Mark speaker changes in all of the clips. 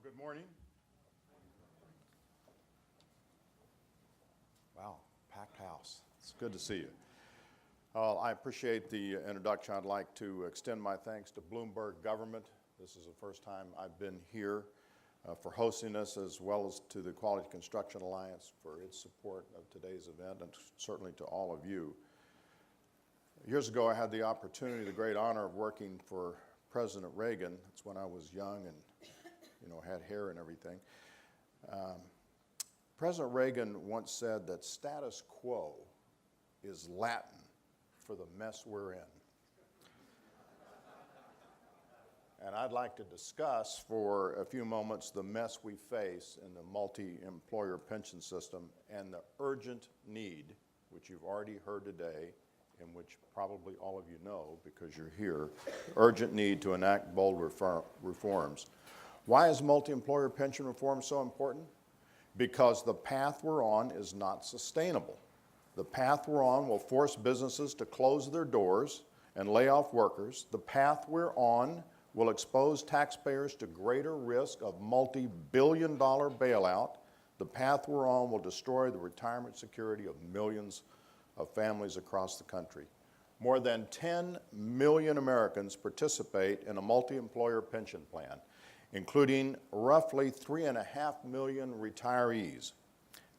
Speaker 1: Good morning. Wow, packed house. It's good to see you. I appreciate the introduction. I'd like to extend my thanks to Bloomberg Government. This is the first time I've been here for hosting us, as well as to the Quality Construction Alliance for its support of today's event, and certainly to all of you. Years ago, I had the opportunity, the great honor of working for President Reagan. That's when I was young and had hair and everything. President Reagan once said that status quo is Latin for the mess we're in. And I'd like to discuss for a few moments the mess we face in the multi-employer pension system and the urgent need, which you've already heard today, and which probably all of you know because you're here, urgent need to enact bold reforms. Why is multi-employer pension reform so important? Because the path we're on is not sustainable. The path we're on will force businesses to close their doors and lay off workers. The path we're on will expose taxpayers to greater risk of multi-billion-dollar bailout. The path we're on will destroy the retirement security of millions of families across the country. More than 10 million Americans participate in a multi-employer pension plan, including roughly 3.5 million retirees.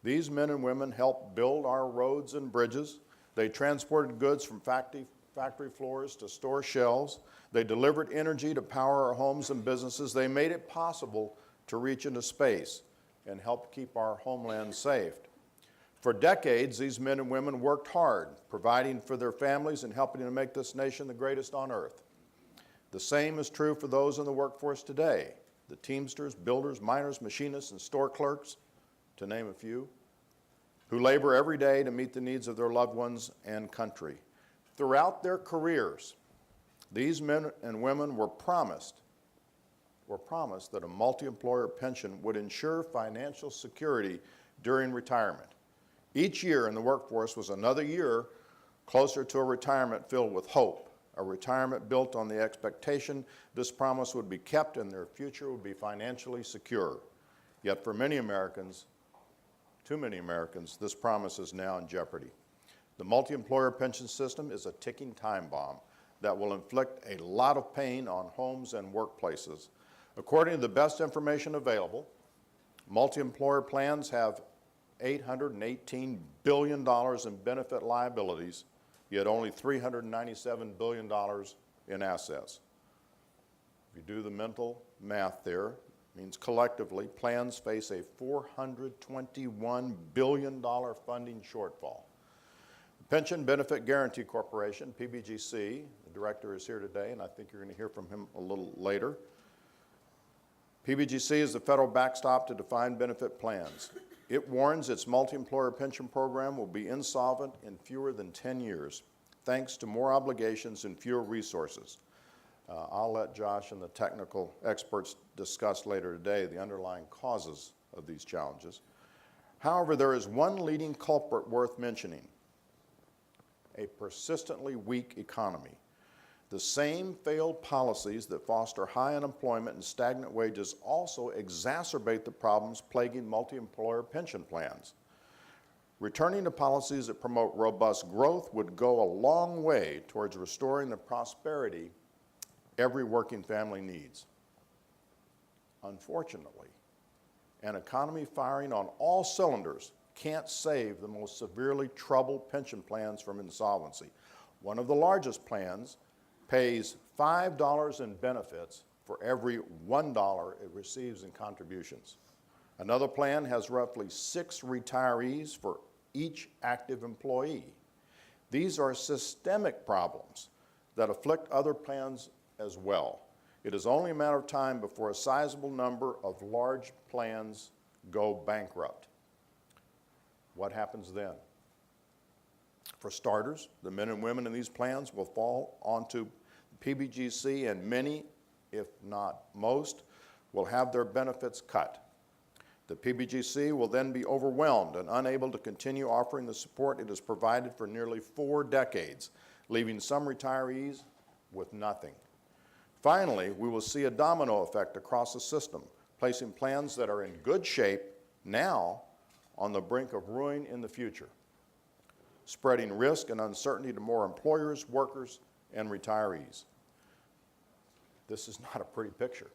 Speaker 1: These men and women helped build our roads and bridges. They transported goods from factory floors to store shelves. They delivered energy to power our homes and businesses. They made it possible to reach into space and help keep our homeland safe. For decades, these men and women worked hard, providing for their families and helping to make this nation the greatest on earth. The same is true for those in the workforce today. The Teamsters, builders, miners, machinists, and store clerks, to name a few, who labor every day to meet the needs of their loved ones and country. Throughout their careers, these men and women were promised that a multi-employer pension would ensure financial security during retirement. Each year in the workforce was another year closer to a retirement filled with hope, a retirement built on the expectation this promise would be kept and their future would be financially secure. Yet for many Americans, too many Americans, this promise is now in jeopardy. The multi-employer pension system is a ticking time bomb that will inflict a lot of pain on homes and workplaces. According to the best information available, multi-employer plans have $818 billion in benefit liabilities, yet only $397 billion in assets. If you do the mental math there, it means collectively plans face a $421 billion funding shortfall. The Pension Benefit Guaranty Corporation, PBGC, the director is here today, and I think you're going to hear from him a little later. PBGC is the federal backstop to defined benefit plans. It warns its multi-employer pension program will be insolvent in fewer than 10 years, thanks to more obligations and fewer resources. I'll let Josh and the technical experts discuss later today the underlying causes of these challenges. However, there is one leading culprit worth mentioning: a persistently weak economy. The same failed policies that foster high unemployment and stagnant wages also exacerbate the problems plaguing multi-employer pension plans. Returning to policies that promote robust growth would go a long way towards restoring the prosperity every working family needs. Unfortunately, an economy firing on all cylinders can't save the most severely troubled pension plans from insolvency. One of the largest plans pays $5 in benefits for every $1 it receives in contributions. Another plan has roughly 6 retirees for each active employee. These are systemic problems that afflict other plans as well. It is only a matter of time before a sizable number of large plans go bankrupt. What happens then? For starters, the men and women in these plans will fall onto PBGC, and many, if not most, will have their benefits cut. The PBGC will then be overwhelmed and unable to continue offering the support it has provided for nearly 4 decades, leaving some retirees with nothing. Finally, we will see a domino effect across the system. placing plans that are in good shape now on the brink of ruin in the future, spreading risk and uncertainty to more employers, workers, and retirees. This is not a pretty picture.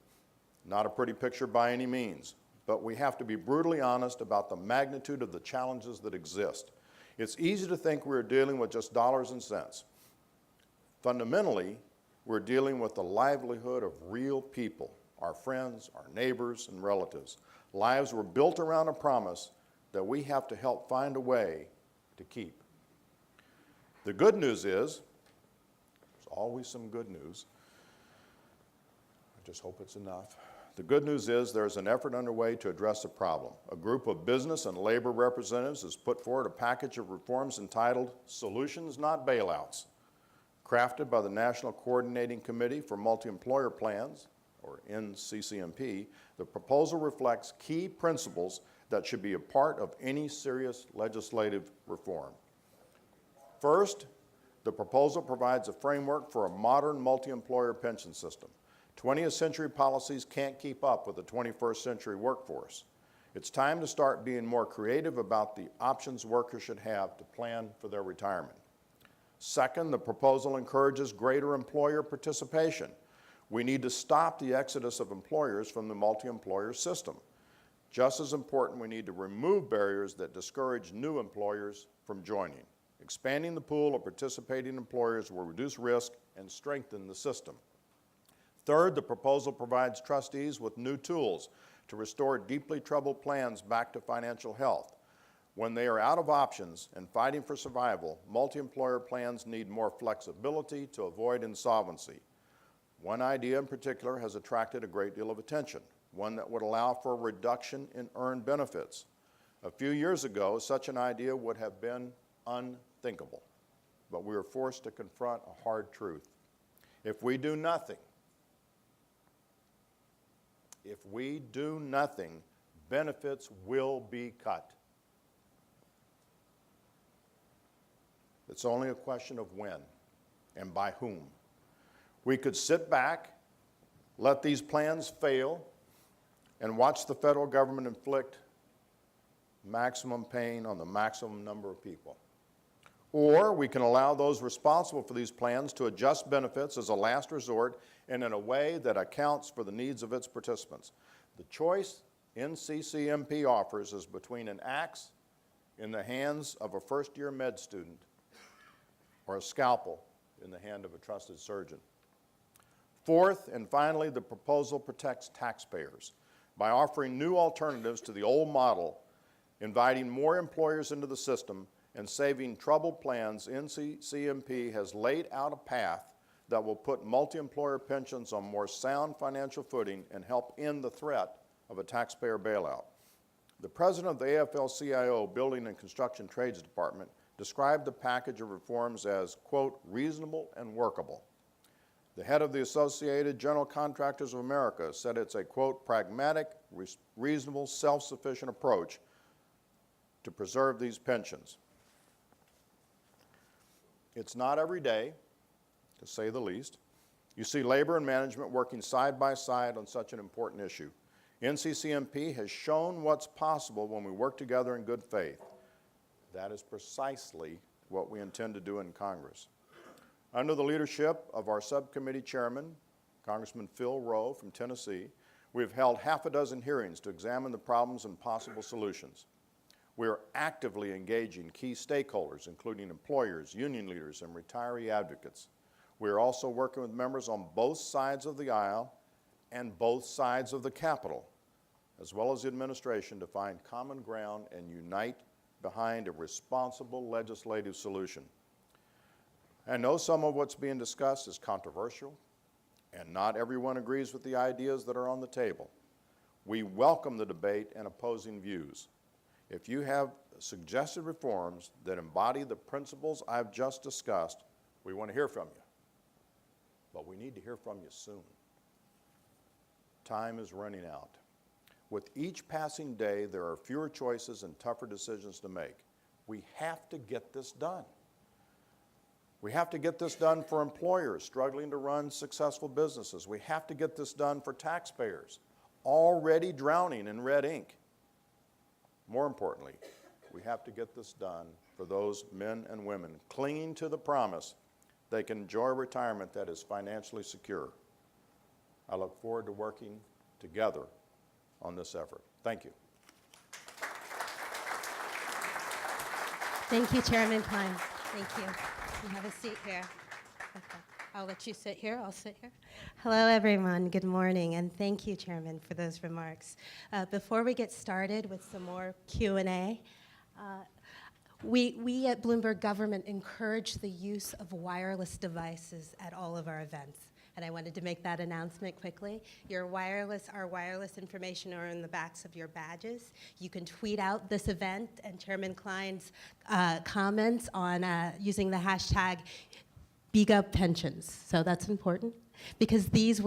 Speaker 1: Not a pretty picture by any means, but we have to be brutally honest about the magnitude of the challenges that exist. It's easy to think we're dealing with just dollars and cents. Fundamentally, we're dealing with the livelihood of real people, our friends, our neighbors, and relatives. Lives were built around a promise that we have to help find a way to keep. The good news is, there's always some good news. I just hope it's enough. The good news is there's an effort underway to address the problem. A group of business and labor representatives has put forward a package of reforms entitled Solutions Not Bailouts. Crafted by the National Coordinating Committee for Multiemployer Plans, or NCCMP, the proposal reflects key principles that should be a part of any serious legislative reform. First, the proposal provides a framework for a modern multi-employer pension system. 20th century policies can't keep up with the 21st century workforce. It's time to start being more creative about the options workers should have to plan for their retirement. Second, the proposal encourages greater employer participation. We need to stop the exodus of employers from the multi-employer system. Just as important, we need to remove barriers that discourage new employers from joining. Expanding the pool of participating employers will reduce risk and strengthen the system. Third, the proposal provides trustees with new tools to restore deeply troubled plans back to financial health. When they are out of options and fighting for survival, multi-employer plans need more flexibility to avoid insolvency. One idea in particular has attracted a great deal of attention, one that would allow for a reduction in earned benefits. A few years ago, such an idea would have been unthinkable, but we were forced to confront a hard truth. If we do nothing, benefits will be cut. It's only a question of when and by whom. We could sit back, let these plans fail, and watch the federal government inflict maximum pain on the maximum number of people. Or we can allow those responsible for these plans to adjust benefits as a last resort and in a way that accounts for the needs of its participants. The choice NCCMP offers is between an axe in the hands of a first-year med student or a scalpel in the hand of a trusted surgeon. Fourth, and finally, the proposal protects taxpayers by offering new alternatives to the old model, inviting more employers into the system, and saving troubled plans. NCCMP has laid out a path that will put multi-employer pensions on more sound financial footing and help end the threat of a taxpayer bailout. The president of the AFL-CIO Building and Construction Trades Department described the package of reforms as, quote, reasonable and workable. The head of the Associated General Contractors of America said it's a, quote, pragmatic, reasonable, self-sufficient approach to preserve these pensions. It's not every day, to say the least, you see labor and management working side by side on such an important issue. NCCMP has shown what's possible when we work together in good faith. That is precisely what we intend to do in Congress. Under the leadership of our subcommittee chairman, Congressman Phil Rowe from Tennessee, we have held half a dozen hearings to examine the problems and possible solutions. We are actively engaging key stakeholders, including employers, union leaders, and retiree advocates. We are also working with members on both sides of the aisle and both sides of the Capitol, as well as the administration, to find common ground and unite behind a responsible legislative solution. I know some of what's being discussed is controversial, and not everyone agrees with the ideas that are on the table. We welcome the debate and opposing views. If you have suggested reforms that embody the principles I've just discussed, we want to hear from you. But we need to hear from you soon. Time is running out. With each passing day, there are fewer choices and tougher decisions to make. We have to get this done. We have to get this done for employers struggling to run successful businesses. We have to get this done for taxpayers. already drowning in red ink. More importantly, we have to get this done for those men and women clinging to the promise they can enjoy retirement that is financially secure. I look forward to working together on this effort. Thank you.
Speaker 2: Thank you, Chairman Kline. Thank you. You have a seat here. Okay. I'll let you sit here. I'll sit here. Hello, everyone. Good morning, and thank you, Chairman, for those remarks. Before we get started with some more Q&A, we at Bloomberg Government encourage the use of wireless devices at all of our events. And I wanted to make that announcement quickly. Our wireless information are in the backs of your badges. You can tweet out this event and Chairman Kline's comments on using the hashtag #BigUpPensions. So that's important because this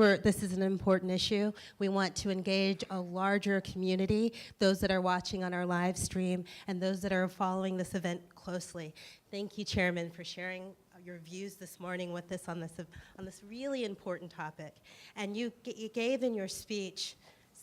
Speaker 2: is an important issue. We want to engage a larger community, those that are watching on our live stream and those that are following this event closely. Thank you, Chairman, for sharing your views this morning with us on this really important topic. And you gave in your speech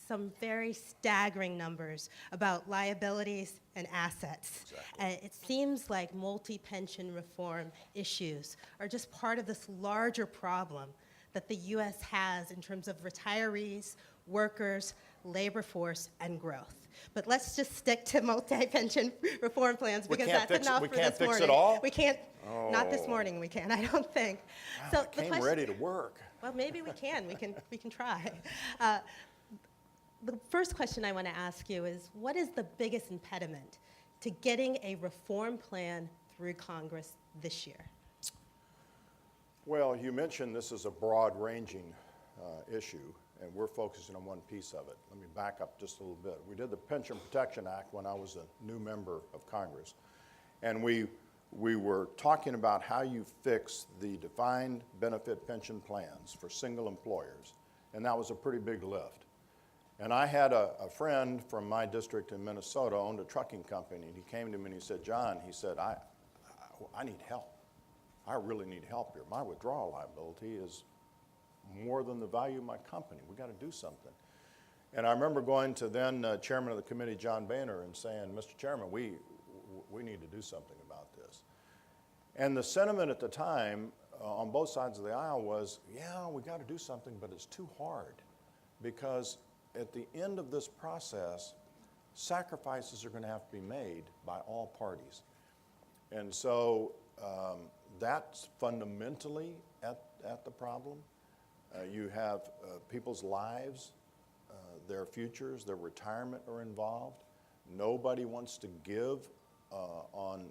Speaker 2: some very staggering numbers about liabilities and assets.
Speaker 1: Exactly.
Speaker 2: It seems like multi-pension reform issues are just part of this larger problem that the U.S. has in terms of retirees, workers, labor force, and growth. But let's just stick to multi-pension reform plans because that's enough for this morning.
Speaker 1: We can't fix it all?
Speaker 2: We can't. Not this morning. We can. I don't think.
Speaker 1: Wow,
Speaker 2: So
Speaker 1: I came ready to work.
Speaker 2: Well, maybe we can. We can try. The first question I want to ask you is, what is the biggest impediment to getting a reform plan through Congress this year?
Speaker 1: Well, you mentioned this is a broad-ranging issue, and we're focusing on one piece of it. Let me back up just a little bit. We did the Pension Protection Act when I was a new member of Congress, and we were talking about how you fix the defined benefit pension plans for single employers, and that was a pretty big lift. And I had a friend from my district in Minnesota owned a trucking company, and he came to me and he said, John, he said, I need help. I really need help here. My withdrawal liability is more than the value of my company. We got to do something. And I remember going to then chairman of the committee, John Boehner, and saying, Mr. Chairman, we need to do something about this. And the sentiment at the time on both sides of the aisle was, yeah, we got to do something, but it's too hard because at the end of this process, sacrifices are going to have to be made by all parties. And so that's fundamentally at the problem. You have people's lives, their futures, their retirement are involved. Nobody wants to give on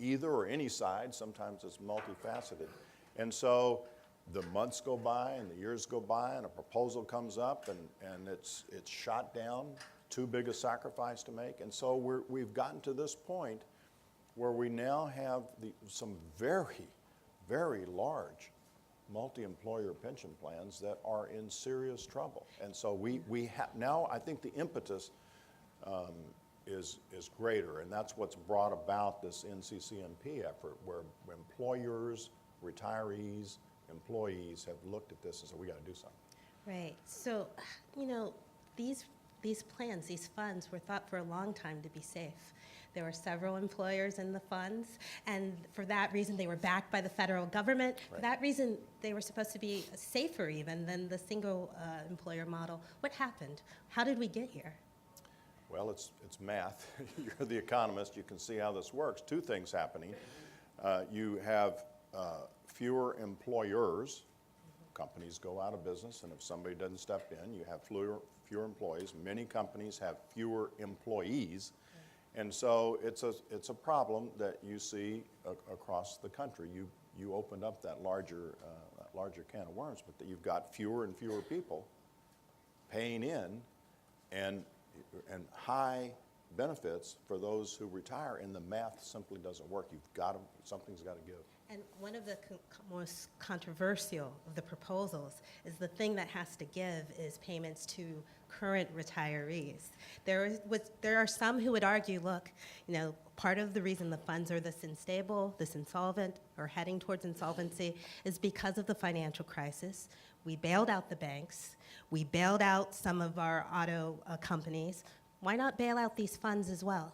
Speaker 1: either or any side. Sometimes it's multifaceted. And so the months go by and the years go by and a proposal comes up and it's shot down, too big a sacrifice to make. And so we've gotten to this point where we now have some very, very large multi-employer pension plans that are in serious trouble. And so we have now, I think the impetus is greater, and that's what's brought about this NCCMP effort where employers, retirees, employees have looked at this and said, we got to do something.
Speaker 2: Right. So, these plans, these funds were thought for a long time to be safe. There were several employers in the funds, and for that reason, they were backed by the federal government.
Speaker 1: Right.
Speaker 2: For that reason, they were supposed to be safer even than the single employer model. What happened? How did we get here?
Speaker 1: Well, it's math. You're the economist. You can see how this works. Two things happening. You have fewer employers. Companies go out of business, and if somebody doesn't step in, you have fewer employees. Many companies have fewer employees. And so it's a problem that you see across the country. You opened up that larger can of worms, but that you've got fewer and fewer people paying in and high benefits for those who retire, and the math simply doesn't work. Something's got to give.
Speaker 2: And one of the most controversial of the proposals is the thing that has to give is payments to current retirees. There are some who would argue, look, part of the reason the funds are this unstable, this insolvent, or heading towards insolvency is because of the financial crisis. We bailed out the banks. We bailed out some of our auto companies. Why not bail out these funds as well?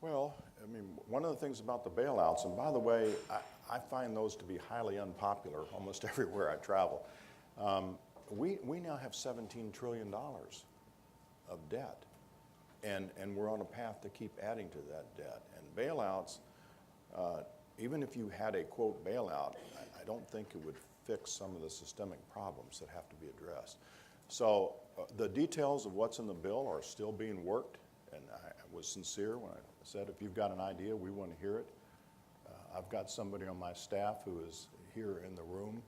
Speaker 1: Well, I mean, one of the things about the bailouts, and by the way, I find those to be highly unpopular almost everywhere I travel. We now have $17 trillion of debt, and we're on a path to keep adding to that debt. And bailouts, even if you had a, quote, bailout, I don't think it would fix some of the systemic problems that have to be addressed. So the details of what's in the bill are still being worked, and I was sincere when I said, if you've got an idea, we want to hear it. I've got somebody on my staff who is here in the room.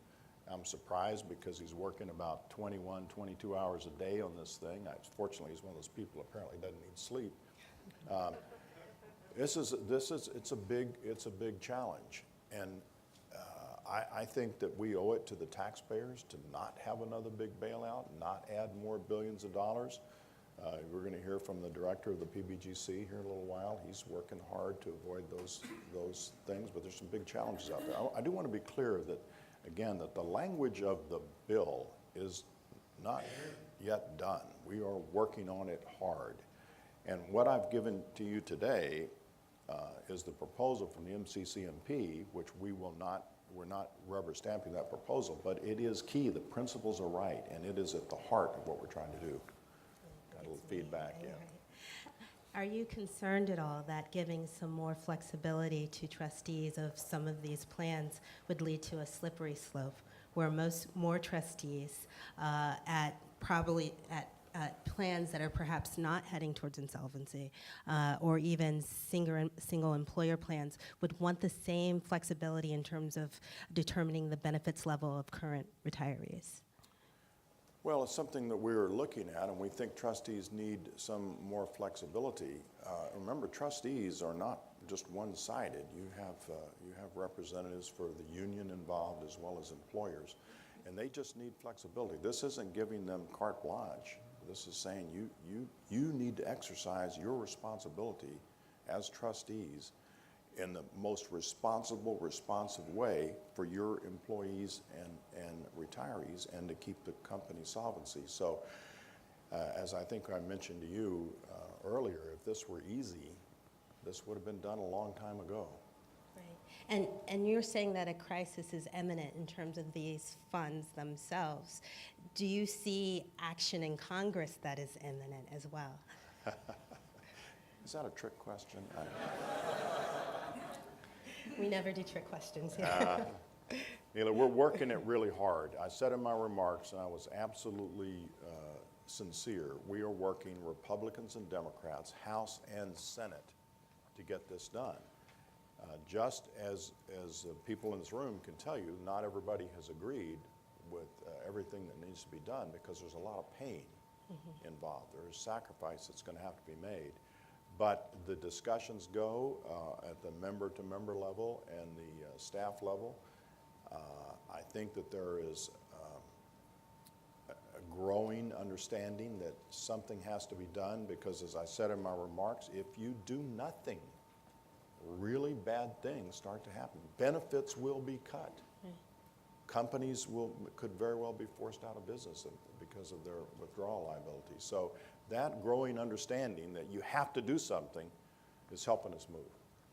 Speaker 1: I'm surprised because he's working about 21, 22 hours a day on this thing. Fortunately, he's one of those people who apparently doesn't need sleep. It's a big challenge, and I think that we owe it to the taxpayers to not have another big bailout, not add more billions of dollars. We're going to hear from the director of the PBGC here in a little while. He's working hard to avoid those things, but there's some big challenges out there. I do want to be clear that, again, that the language of the bill is not yet done. We are working on it hard. And what I've given to you today is the proposal from the MCCMP, which we're not rubber stamping that proposal, but it is key. The principles are right, and it is at the heart of what we're trying to do. Got a little feedback, yeah.
Speaker 2: Are you concerned at all that giving some more flexibility to trustees of some of these plans would lead to a slippery slope where more trustees at plans that are perhaps not heading towards insolvency or even single employer plans would want the same flexibility in terms of determining the benefits level of current retirees?
Speaker 1: Well, it's something that we're looking at, and we think trustees need some more flexibility. Remember, trustees are not just one-sided. You have representatives for the union involved as well as employers, and they just need flexibility. This isn't giving them carte blanche. This is saying you need to exercise your responsibility as trustees in the most responsible, responsive way for your employees and retirees, and to keep the company solvency. So, as I think I mentioned to you earlier, if this were easy, this would have been done a long time ago.
Speaker 2: Right. And you're saying that a crisis is imminent in terms of these funds themselves. Do you see action in Congress that is imminent as well?
Speaker 1: Is that a trick question?
Speaker 2: We never do trick questions here.
Speaker 1: Neela, we're working it really hard. I said in my remarks, and I was absolutely sincere, we are working, Republicans and Democrats, House and Senate, to get this done. Just as people in this room can tell you, not everybody has agreed with everything that needs to be done, because there's a lot of pain involved. There's sacrifice that's going to have to be made. But the discussions go at the member-to-member level and the staff level. I think that there is a growing understanding that something has to be done, because, as I said in my remarks, if you do nothing, really bad things start to happen. Benefits will be cut. Companies could very well be forced out of business because of their withdrawal liability. So that growing understanding that you have to do something is helping us move.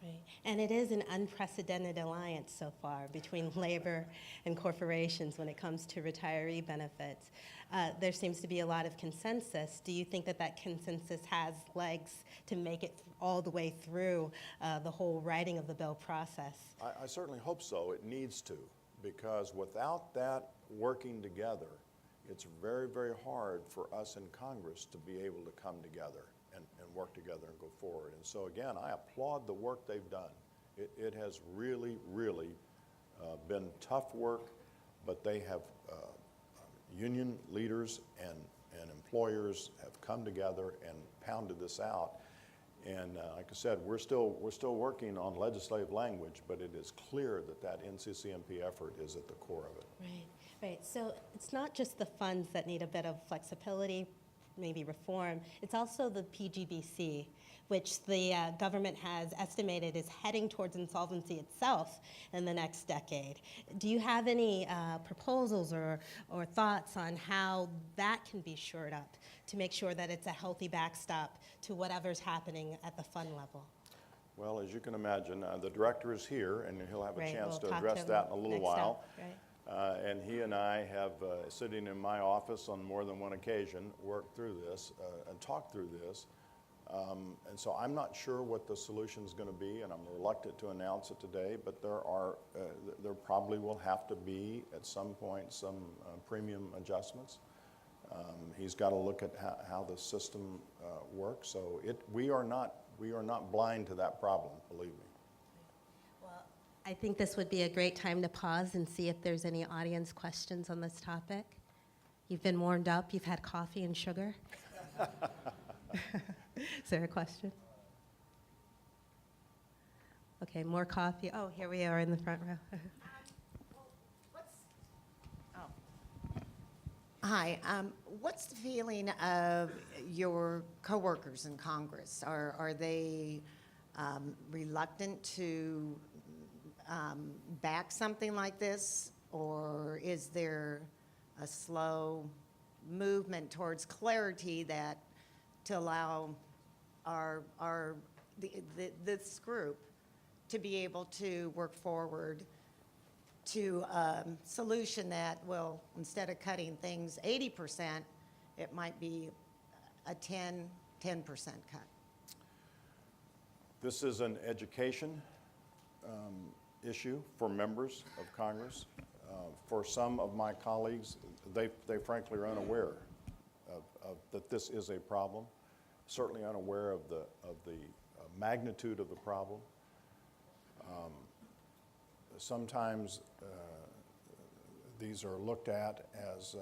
Speaker 2: Right. And it is an unprecedented alliance so far between labor and corporations when it comes to retiree benefits. There seems to be a lot of consensus. Do you think that consensus has legs to make it all the way through the whole writing of the bill process?
Speaker 1: I certainly hope so. It needs to, because without that working together, it's very, very hard for us in Congress to be able to come together and work together and go forward. And so, again, I applaud the work they've done. It has really, really been tough work, but they have, union leaders and employers have come together and pounded this out. And like I said, we're still working on legislative language, but it is clear that NCCMP effort is at the core of it.
Speaker 2: Right. So it's not just the funds that need a bit of flexibility. maybe reform, it's also the PGBC, which the government has estimated is heading towards insolvency itself in the next decade. Do you have any proposals or thoughts on how that can be shored up to make sure that it's a healthy backstop to whatever's happening at the fund level?
Speaker 1: Well, as you can imagine, the director is here, and he'll have a
Speaker 2: Right,
Speaker 1: chance
Speaker 2: we'll
Speaker 1: to
Speaker 2: talk
Speaker 1: address
Speaker 2: him
Speaker 1: that in a little
Speaker 2: next
Speaker 1: while.
Speaker 2: up, right?
Speaker 1: And he and I have, sitting in my office on more than one occasion, worked through this and talked through this. And so I'm not sure what the solution is going to be, and I'm reluctant to announce it today, but there probably will have to be, at some point, some premium adjustments. He's got to look at how the system works. So we are not blind to that problem, believe me.
Speaker 2: I think this would be a great time to pause and see if there's any audience questions on this topic. You've been warmed up, you've had coffee and sugar. Is there a question? Okay, more coffee. Oh, here we are in the front row.
Speaker 3: Hi, what's the feeling of your coworkers in Congress? Are they reluctant to back something like this, or is there a slow movement towards clarity that to allow this group to be able to work forward to a solution that will, instead of cutting things 80%, it might be a 10% cut?
Speaker 1: This is an education issue for members of Congress. For some of my colleagues, they frankly are unaware of that this is a problem, certainly unaware of the magnitude of the problem. Sometimes these are looked at as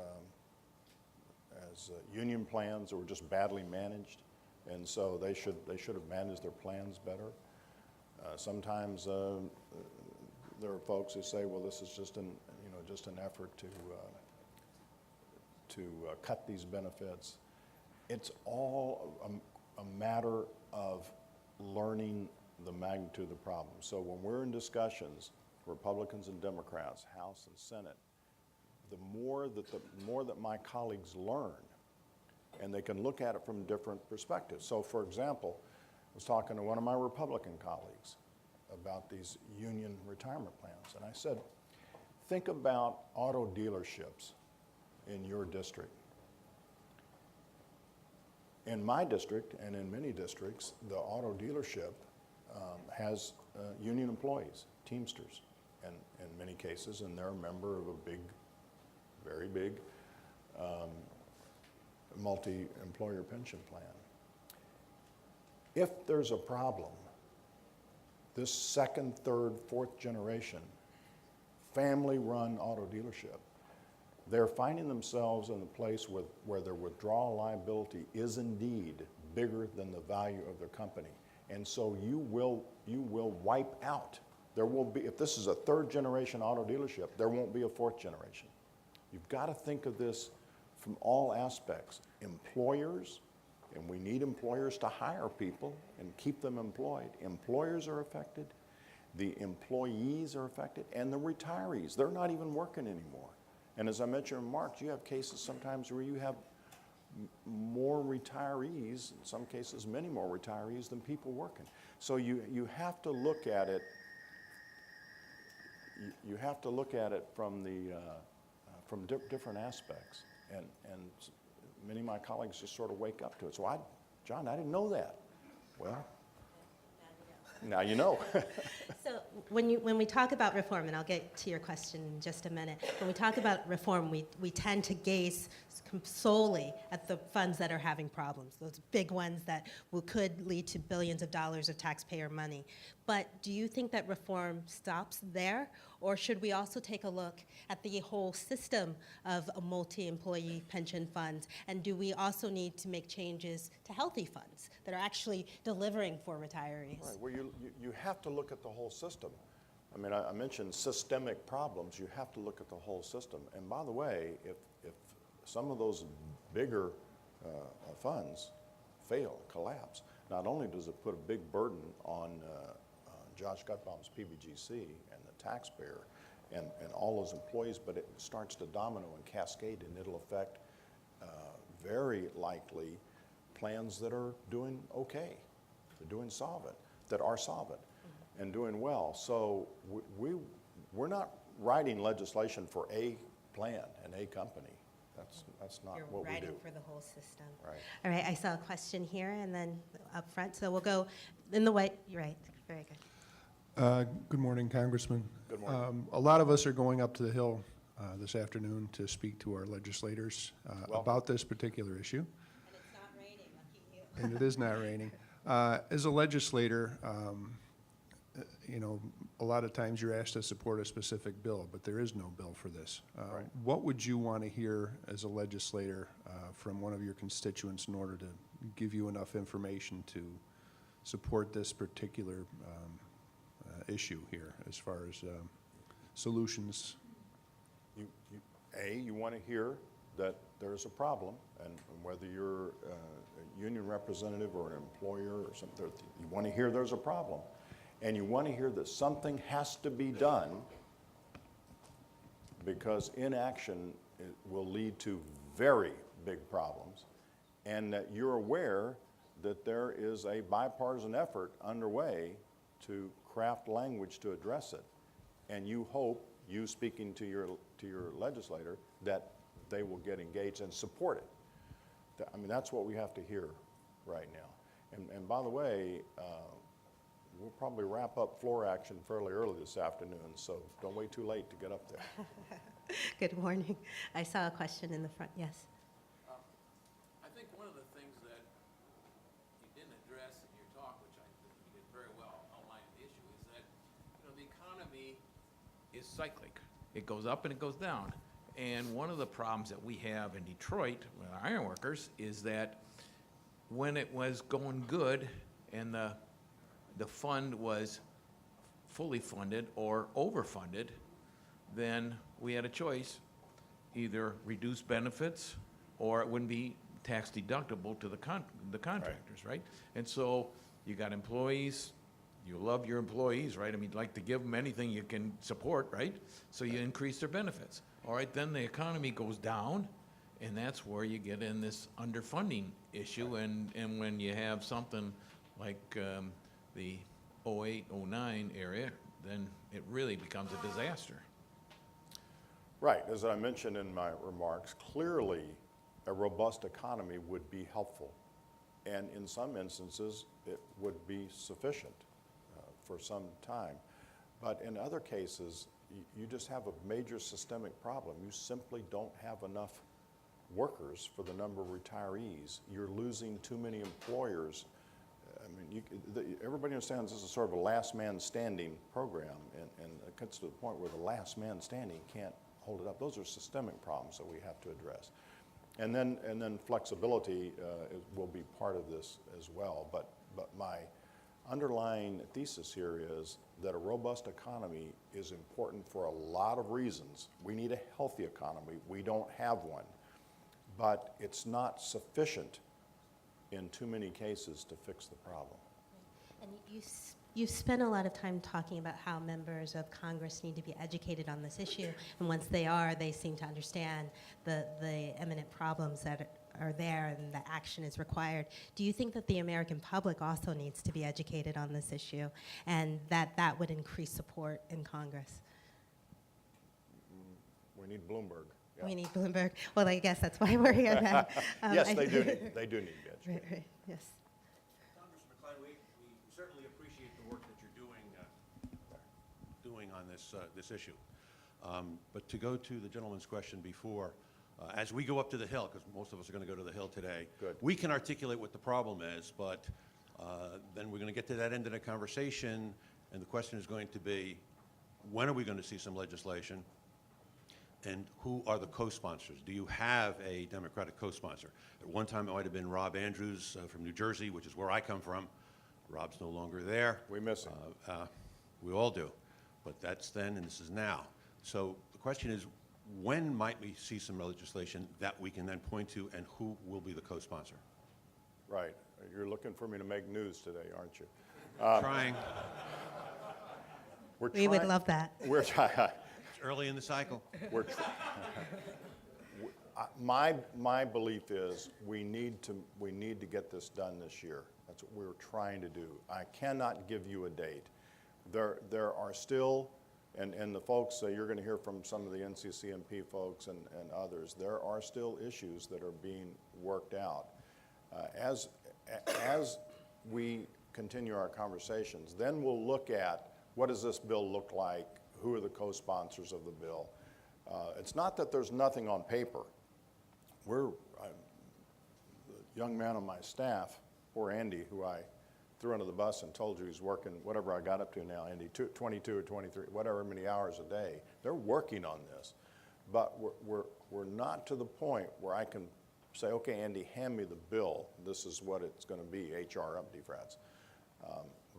Speaker 1: union plans that were just badly managed, and so they should have managed their plans better. Sometimes there are folks who say, well, this is just an effort to cut these benefits. It's all a matter of learning the magnitude of the problem. So when we're in discussions, Republicans and Democrats, House and Senate, the more that my colleagues learn, and they can look at it from different perspectives. So for example, I was talking to one of my Republican colleagues about these union retirement plans, and I said, think about auto dealerships in your district. In my district and in many districts, the auto dealership has union employees, Teamsters, and in many cases, and they're a member of a big, very big multi-employer pension plan. If there's a problem, this second, third, fourth generation family-run auto dealership, they're finding themselves in a place where their withdrawal liability is indeed bigger than the value of their company. And so you will wipe out. There will be, if this is a third generation auto dealership, there won't be a fourth generation. You've got to think of this from all aspects. Employers, and we need employers to hire people and keep them employed. Employers are affected, the employees are affected, and the retirees. They're not even working anymore. And as I mentioned in March, you have cases sometimes where you have more retirees, in some cases many more retirees than people working. So you have to look at it. You have to look at it from different aspects, and many of my colleagues just sort of wake up to it. So John, I didn't know that. Well, now you know.
Speaker 2: So when we talk about reform, and I'll get to your question in just a minute, when we talk about reform, we tend to gaze solely at the funds that are having problems, those big ones that could lead to billions of dollars of taxpayer money. But do you think that reform stops there, or should we also take a look at the whole system of a multi-employee pension funds, and do we also need to make changes to healthy funds that are actually delivering for retirees?
Speaker 1: Right. Well, you have to look at the whole system. I mean, I mentioned systemic problems. You have to look at the whole system. And by the way, if some of those bigger funds fail, collapse, not only does it put a big burden on Josh Gutbaum's PBGC and the taxpayer and all those employees, but it starts to domino and cascade, and it'll affect very likely plans that are doing okay, they're doing solvent, that are solvent and doing well. So we're not writing legislation for a plan and a company. That's not
Speaker 2: You're
Speaker 1: what we do.
Speaker 2: writing for the whole system.
Speaker 1: Right.
Speaker 2: All right, I saw a question here and then up front, so we'll go in the white. You're right, very good.
Speaker 4: Good morning, Congressman.
Speaker 1: Good morning.
Speaker 4: A lot of us are going up to the Hill this afternoon to speak to our legislators about this particular issue.
Speaker 2: And it's not raining, lucky you.
Speaker 4: And it is not raining. As a legislator, you know, a lot of times you're asked to support a specific bill, but there is no bill for this.
Speaker 1: Right.
Speaker 4: What would you want to hear as a legislator from one of your constituents in order to give you enough information to support this particular issue here as far as solutions?
Speaker 1: You want to hear that there's a problem, and whether you're a union representative or an employer or something, you want to hear there's a problem. And you want to hear that something has to be done, because inaction will lead to very big problems, and that you're aware that there is a bipartisan effort underway to craft language to address it. And you hope, you speaking to your legislator, that they will get engaged and support it. I mean, that's what we have to hear right now. And by the way, we'll probably wrap up floor action fairly early this afternoon, so don't wait too late to get up there.
Speaker 2: Good morning. I saw a question in the front, yes.
Speaker 5: I think one of the things that you didn't address in your talk, which I think you did very well outlining the issue, is that, you know, the economy is cyclic. It goes up and it goes down. And one of the problems that we have in Detroit with our ironworkers is that when it was going good and the fund was fully funded or overfunded, then we had a choice, either reduce benefits or it wouldn't be tax deductible to the contractors, right? And so you got employees, you love your employees, right? I mean, you'd like to give them anything you can support, right? So you increase their benefits. All right, then the economy goes down, and that's where you get in this underfunding issue. And when you have something like the 08, 09 area, then it really becomes a disaster.
Speaker 1: Right, as I mentioned in my remarks, clearly a robust economy would be helpful. And in some instances, it would be sufficient for some time. But in other cases, you just have a major systemic problem. You simply don't have enough workers for the number of retirees. You're losing too many employers. I mean, everybody understands this is sort of a last man standing program, and it gets to the point where the last man standing can't hold it up. Those are systemic problems that we have to address. And then flexibility will be part of this as well. But my underlying thesis here is that a robust economy is important for a lot of reasons. We need a healthy economy. We don't have one. But it's not sufficient in too many cases to fix the problem.
Speaker 2: And you spent a lot of time talking about how members of Congress need to be educated on this issue, and once they are, they seem to understand the imminent problems that are there and that action is required. Do you think that the American public also needs to be educated on this issue, and that would increase support in Congress?
Speaker 1: We need Bloomberg. Yeah.
Speaker 2: We need Bloomberg. Well, I guess that's why we're here then.
Speaker 1: Yes, they do need to be educated.
Speaker 2: Right, yes.
Speaker 6: Congressman Kline, we certainly appreciate the work that you're doing on this issue. But to go to the gentleman's question before, as we go up to the Hill, because most of us are going to go to the Hill today,
Speaker 1: Good.
Speaker 6: we can articulate what the problem is, but then we're going to get to that end of the conversation, and the question is going to be, when are we going to see some legislation? And who are the co-sponsors? Do you have a Democratic co-sponsor? At one time, it might have been Rob Andrews from New Jersey, which is where I come from. Rob's no longer there.
Speaker 1: We miss him.
Speaker 6: We all do. But that's then, and this is now. So the question is, when might we see some legislation that we can then point to, and who will be the co-sponsor?
Speaker 1: Right. You're looking for me to make news today, aren't you?
Speaker 6: Trying.
Speaker 1: We're
Speaker 2: We would
Speaker 1: trying-
Speaker 2: love that.
Speaker 1: We're trying.
Speaker 6: It's early in the cycle.
Speaker 1: We're my belief is we need to get this done this year. That's what we're trying to do. I cannot give you a date. There are still, and the folks, you're going to hear from some of the NCCMP folks and others, there are still issues that are being worked out. As we continue our conversations, then we'll look at what does this bill look like, who are the co-sponsors of the bill. It's not that there's nothing on paper. The young man on my staff, poor Andy, who I threw under the bus and told you he's working, whatever I got up to now, Andy, 22 or 23, whatever many hours a day. They're working on this. But we're not to the point where I can say, okay, Andy, hand me the bill. This is what it's going to be, HR Umpty Frats.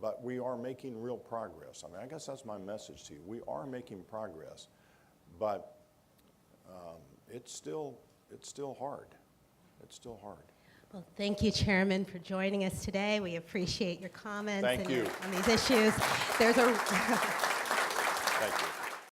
Speaker 1: But we are making real progress. I mean, I guess that's my message to you. We are making progress, but it's still hard. It's still hard.
Speaker 2: Well, thank you, Chairman, for joining us today. We appreciate your comments
Speaker 1: Thank you.
Speaker 2: on these issues. There's a
Speaker 1: Thank you.